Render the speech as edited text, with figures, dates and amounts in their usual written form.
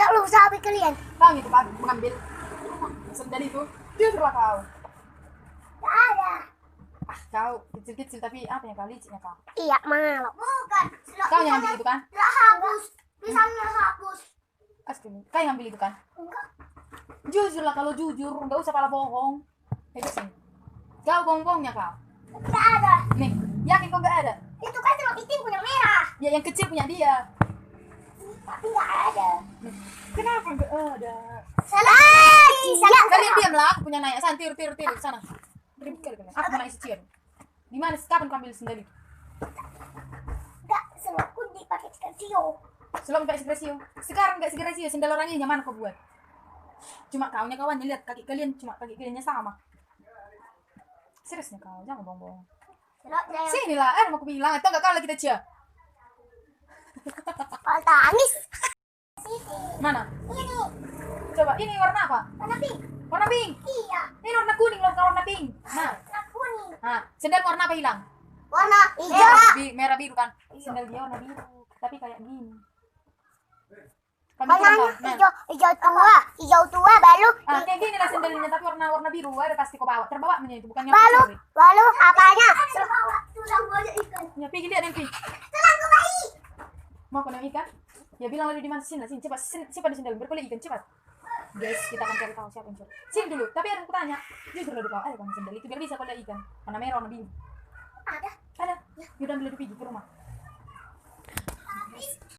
tak lu sahabat kalian. Kau itu kan mengambil sendal itu. Jujurlah kau. Gak ada. Ah, kau kecil-kecil tapi apa ya kau liciknya kau. Iya, malu. Bukan. Kau yang ambil itu kan? Tidak hapus. Pisangnya hapus. Astaga, kau yang ambil itu kan? Enggak. Jujurlah kalau jujur, nggak usah pala bohong. Itu sih. Kau bohong-bohongnya kau. Tidak ada. Nih, yakin kau nggak ada? Itu kan cuma itim punya merah. Ya yang kecil punya dia. Tapi nggak ada. Nih, kenapa nggak ada? Salah. Salah. Kalian diamlah, aku punya nanya. Sana, tiru sana. Ribut kali kalian. Aku naik secian. Di mana kapan kau ambil sendal itu? Enggak, selaku dipakai skersio. Selalu pakai segresio. Sekarang nggak segresio, sendal orang ini mana kau buat? Cuma kaunya kawannya lihat kaki kalian cuma kaki kaliannya sama. Seriusnya kau, jangan bohong-bohong. Sini lah, mau aku bilang, atau nggak kau lagi kita cia? Kalau tangis. Mana? Ini. Coba, ini warna apa? Warna pink. Warna pink. Iya. Ini warna kuning loh, warna pink. Nah, Warna kuning. sendal warna apa hilang? Warna hijau. Merah biru kan? Sendal dia warna biru, tapi kayak gini. Warnanya hijau tua baru. Kayak gini lah sendalnya, tapi warna biru. Ada pasti kau bawa. Terbawa punya itu, bukannya Baru apanya? Tulang banyak ikan. Ya, pergi lihat yang pergi. Tulang bayi. Mau kau nang ikan? Ya bilang lalu di mana sini, cepat siapa di sendal berkulit ikan cepat. Guys, kita akan cari tahu siapa yang cari. Sini dulu, tapi ada yang kutanya. Jujur dulu kau, ada kan sendal itu biar bisa kau lihat ikan. Warna merah, warna biru. Ada. Ada. Yaudah ambil dulu pergi ke rumah.